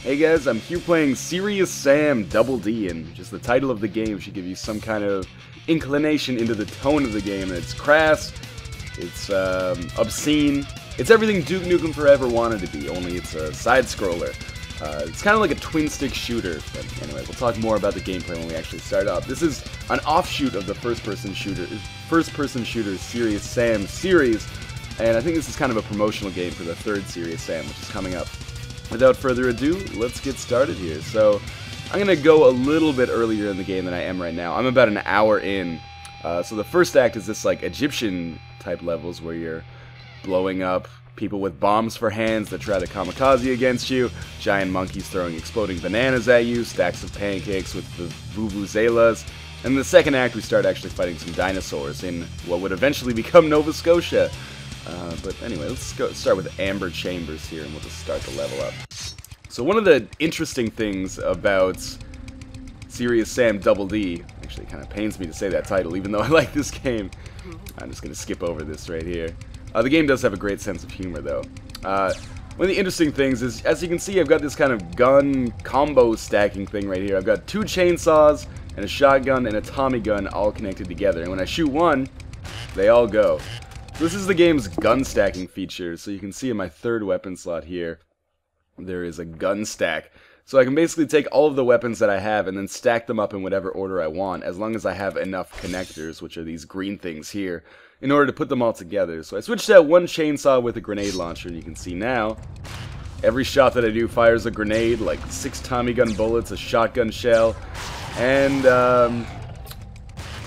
Hey guys, I'm here playing Serious Sam Double D, and just the title of the game should give you some kind of inclination into the tone of the game. It's crass, it's obscene, it's everything Duke Nukem Forever wanted to be, only it's a side-scroller. It's kind of like a twin-stick shooter, but anyway, we'll talk more about the gameplay when we actually start up. This is an offshoot of the first-person shooter Serious Sam series, and I think this is kind of a promotional game for the third Serious Sam, which is coming up. Without further ado, let's get started here. So, I'm going to go a little bit earlier in the game than I am right now. I'm about an hour in. So the first act is this like Egyptian-type levels where you're blowing up people with bombs for hands that try to kamikaze against you, giant monkeys throwing exploding bananas at you, stacks of pancakes with the vuvuzelas. And in the second act, we start actually fighting some dinosaurs in what would eventually become Nova Scotia. But anyway, let's start with Amber Chambers here, and we'll just start the level up. So one of the interesting things about Serious Sam Double D, actually it kind of pains me to say that title, even though I like this game. I'm just going to skip over this right here. The game does have a great sense of humor, though. One of the interesting things is, as you can see, I've got this kind of gun combo stacking thing right here. I've got two chainsaws, and a shotgun, and a Tommy gun all connected together. And when I shoot one, they all go. This is the game's gun stacking feature, so you can see in my third weapon slot here, there is a gun stack. So I can basically take all of the weapons that I have and then stack them up in whatever order I want, as long as I have enough connectors, which are these green things here, in order to put them all together. So I switched out one chainsaw with a grenade launcher, and you can see now, every shot that I do fires a grenade, like 6 Tommy gun bullets, a shotgun shell, and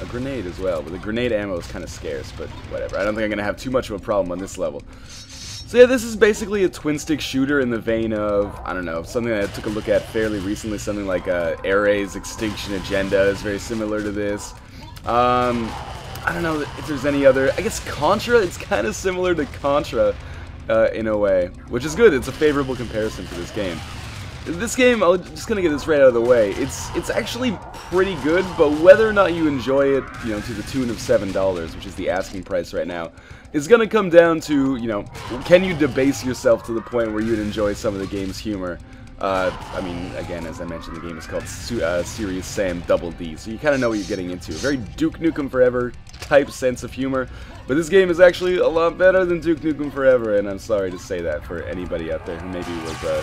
a grenade as well, but the grenade ammo is kind of scarce, but whatever. I don't think I'm going to have too much of a problem on this level. So yeah, this is basically a twin-stick shooter in the vein of, I don't know, something that I took a look at fairly recently, something like Air Raid's Extinction Agenda is very similar to this. I don't know if there's any other, I guess Contra, it's kind of similar to Contra in a way, which is good. It's a favorable comparison for this game. This game, I'm just gonna get this right out of the way, it's actually pretty good, but whether or not you enjoy it, you know, to the tune of $7, which is the asking price right now, is gonna come down to, you know, can you debase yourself to the point where you'd enjoy some of the game's humor? I mean, again, as I mentioned, the game is called Serious Sam Double D, so you kind of know what you're getting into. A very Duke Nukem Forever type sense of humor, but this game is actually a lot better than Duke Nukem Forever, and I'm sorry to say that for anybody out there who maybe was a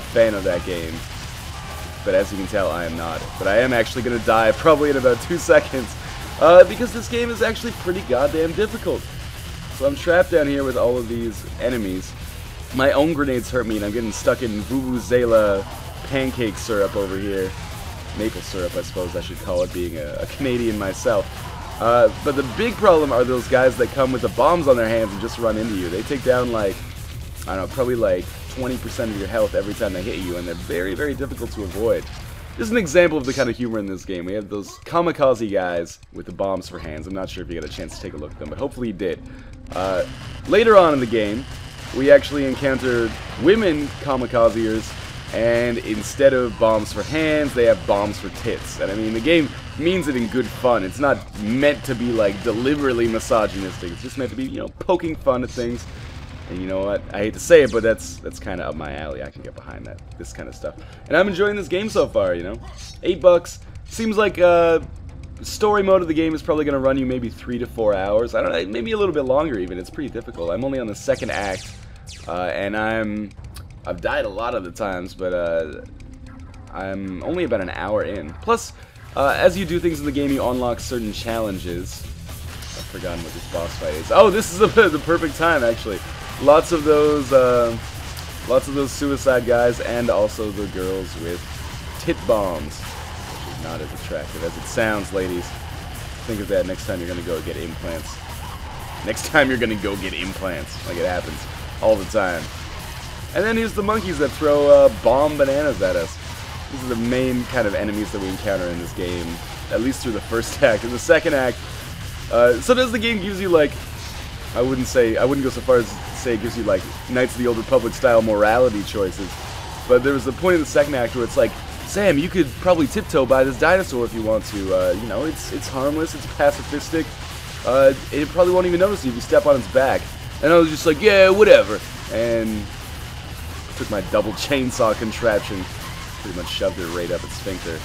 fan of that game. But as you can tell, I am not. But I am actually going to die probably in about 2 seconds, because this game is actually pretty goddamn difficult. So I'm trapped down here with all of these enemies. My own grenades hurt me, and I'm getting stuck in vuvuzela pancake syrup over here. Maple syrup, I suppose I should call it, being a Canadian myself. But the big problem are those guys that come with the bombs on their hands and just run into you. They take down, like, I don't know, probably like 20% of your health every time they hit you, and they're very, very difficult to avoid. This is an example of the kind of humor in this game. We have those kamikaze guys with the bombs for hands. I'm not sure if you got a chance to take a look at them, but hopefully you did. Later on in the game, we actually encountered women kamikazers, and instead of bombs for hands, they have bombs for tits. And I mean, the game means it in good fun. It's not meant to be like deliberately misogynistic. It's just meant to be, you know, poking fun at things. And you know what? I hate to say it, but that's kind of up my alley. I can get behind this kind of stuff. And I'm enjoying this game so far, you know. $8. Seems like story mode of the game is probably going to run you maybe 3 to 4 hours. I don't know, maybe a little bit longer even. It's pretty difficult. I'm only on the second act, and I've died a lot of the times, but I'm only about an hour in. Plus, as you do things in the game, you unlock certain challenges. I've forgotten what this boss fight is. Oh, this is the perfect time, actually. Lots of those suicide guys, and also the girls with tit bombs, which is not as attractive as it sounds, ladies. Think of that next time you're gonna go get implants. Next time you're gonna go get implants, like it happens all the time. And then here's the monkeys that throw bomb bananas at us. These are the main kind of enemies that we encounter in this game, at least through the first act. In the second act, sometimes the game gives you, like, I wouldn't go so far as to say it gives you, like, Knights of the Old Republic style morality choices, but there was a point in the second act where it's like, Sam, you could probably tiptoe by this dinosaur if you want to. You know, it's harmless, it's pacifistic. It probably won't even notice you if you step on its back. And I was just like, yeah, whatever. And Took my double chainsaw contraption, pretty much shoved it right up its sphincter.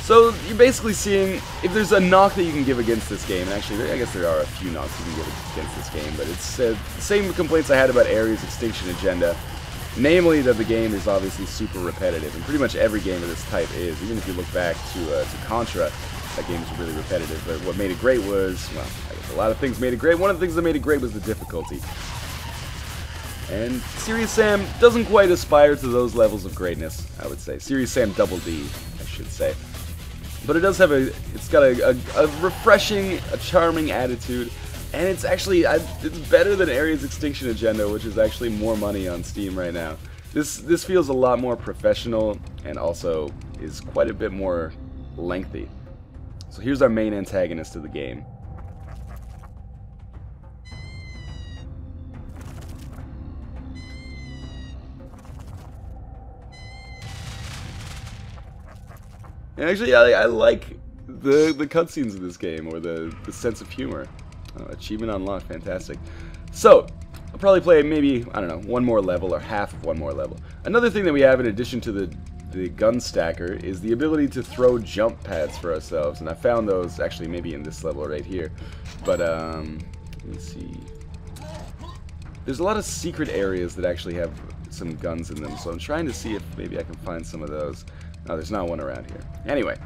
So you're basically seeing if there's a knock that you can give against this game, and actually I guess there are a few knocks you can give against this game, but it's the same complaints I had about Ares' Extinction Agenda, namely that the game is obviously super repetitive, and pretty much every game of this type is. Even if you look back to Contra, that game is really repetitive, but what made it great was, well, I guess a lot of things made it great. One of the things that made it great was the difficulty. And Serious Sam doesn't quite aspire to those levels of greatness, I would say. Serious Sam Double D, I should say. But it does have it's got a refreshing, a charming attitude, and it's actually, it's better than Ares' Extinction Agenda, which is actually more money on Steam right now. This feels a lot more professional, and also is quite a bit more lengthy. So here's our main antagonist of the game. And actually, I like the cutscenes of this game, or the sense of humor. Achievement unlocked, fantastic. So, I'll probably play maybe, I don't know, one more level, or half of one more level. Another thing that we have in addition to the gun stacker is the ability to throw jump pads for ourselves, and I found those actually maybe in this level right here. But, let me see. There's a lot of secret areas that actually have some guns in them, so I'm trying to see if maybe I can find some of those. No, there's not one around here. Anyway,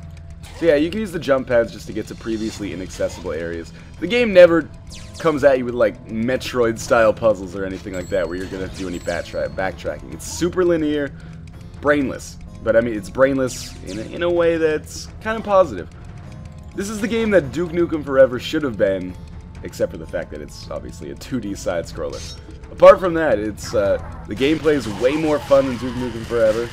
so yeah, you can use the jump pads just to get to previously inaccessible areas. The game never comes at you with like Metroid-style puzzles or anything like that where you're going to do any backtracking. It's super linear, brainless. But I mean, it's brainless in a way that's kind of positive. This is the game that Duke Nukem Forever should have been, except for the fact that it's obviously a 2D side-scroller. Apart from that, it's the gameplay is way more fun than Duke Nukem Forever.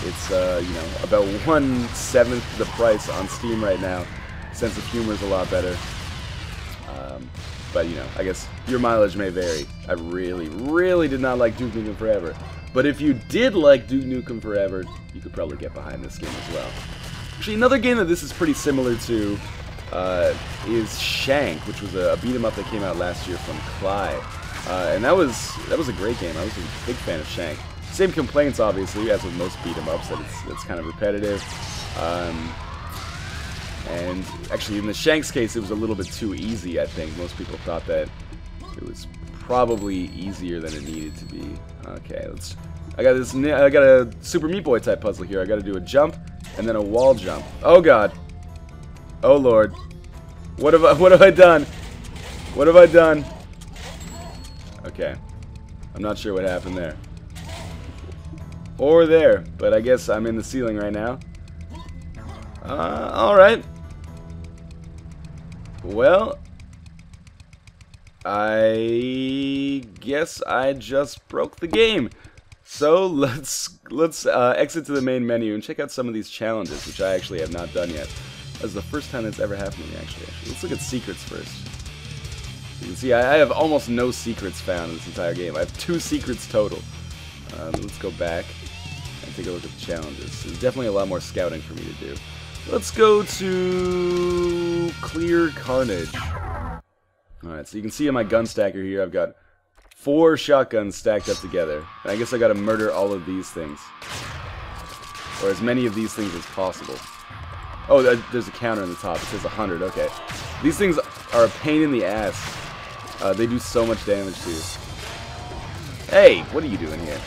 It's, you know, about 1/7 the price on Steam right now. Sense of humor is a lot better. But, you know, I guess your mileage may vary. I really, really did not like Duke Nukem Forever. But if you did like Duke Nukem Forever, you could probably get behind this game as well. Actually, another game that this is pretty similar to is Shank, which was a beat-em-up that came out last year from Cly. And that was a great game. I was a big fan of Shank. Same complaints, obviously, as with most beat-em-ups, that it's kind of repetitive. And actually, in the Shank's case, it was a little bit too easy, I think. Most people thought that it was probably easier than it needed to be. Okay, I got a Super Meat Boy type puzzle here. I got to do a jump and then a wall jump. Oh God! Oh Lord! What have I done? What have I done? Okay, I'm not sure what happened there. Or there, but I guess I'm in the ceiling right now. Alright. Well, I guess I just broke the game. So let's exit to the main menu and check out some of these challenges, which I actually have not done yet. That's the first time that's ever happened to me, actually. Let's look at secrets first. You can see I have almost no secrets found in this entire game. I have 2 secrets total. Let's go back and take a look at the challenges. There's definitely a lot more scouting for me to do. Let's go to Clear Carnage. Alright, so you can see in my gun stacker here, I've got 4 shotguns stacked up together. And I guess I gotta murder all of these things. Or as many of these things as possible. Oh, there's a counter on the top. It says 100, okay. These things are a pain in the ass. They do so much damage to you. Hey, what are you doing here?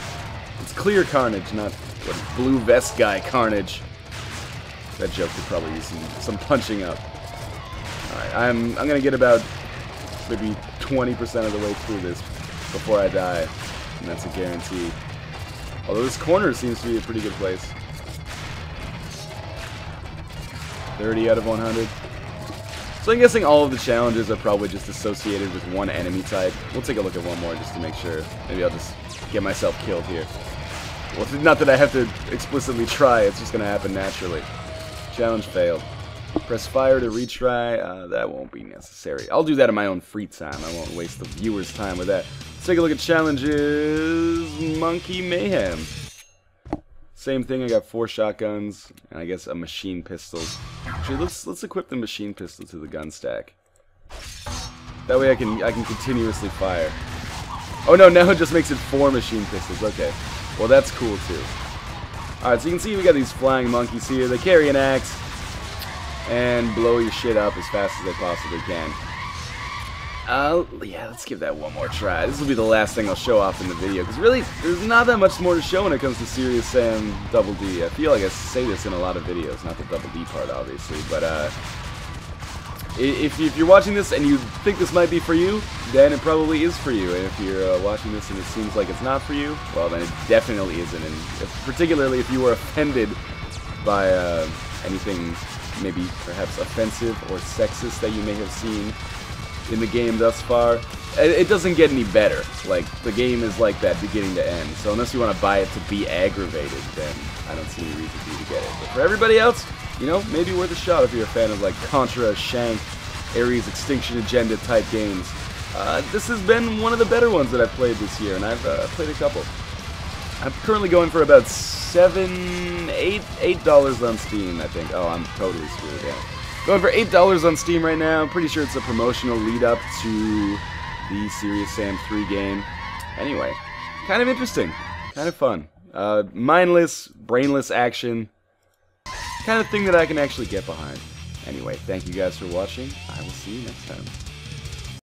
It's Clear Carnage, not what, Blue Vest Guy Carnage. That joke could probably use some punching up. Alright, I'm gonna get about maybe 20% of the way through this before I die. And that's a guarantee. Although this corner seems to be a pretty good place. 30 out of 100. So I'm guessing all of the challenges are probably just associated with one enemy type. We'll take a look at one more just to make sure. Maybe I'll just get myself killed here. Well, not that I have to explicitly try, it's just going to happen naturally. Challenge failed. Press fire to retry. That won't be necessary. I'll do that in my own free time. I won't waste the viewer's time with that. Let's take a look at challenges. Monkey Mayhem. Same thing, I got 4 shotguns, and I guess a machine pistol. Actually, let's equip the machine pistol to the gun stack. That way I can continuously fire. Oh no, now it just makes it 4 machine pistols. Okay. Well, that's cool too. Alright, so you can see we got these flying monkeys here. They carry an axe and blow your shit up as fast as they possibly can. Yeah, let's give that one more try. This will be the last thing I'll show off in the video, because really, there's not that much more to show when it comes to Serious Sam Double D. I feel like I say this in a lot of videos, not the Double D part, obviously, but, if you're watching this and you think this might be for you, then it probably is for you. And if you're watching this and it seems like it's not for you, well, then it definitely isn't. And particularly if you were offended by anything maybe perhaps offensive or sexist that you may have seen in the game thus far, it doesn't get any better. Like, the game is like that beginning to end. So unless you want to buy it to be aggravated, then I don't see any reason for you to get it. But for everybody else, you know, maybe worth a shot if you're a fan of like Contra, Shank, Ares Extinction Agenda type games. This has been one of the better ones that I've played this year, and I've played a couple. I'm currently going for about $8 on Steam, I think. Oh, I'm totally screwed down. Going for $8 on Steam right now. I'm pretty sure it's a promotional lead up to the Serious Sam 3 game. Anyway, kind of interesting, kind of fun. Mindless, brainless action. Kind of thing that I can actually get behind. Anyway, thank you guys for watching. I will see you next time.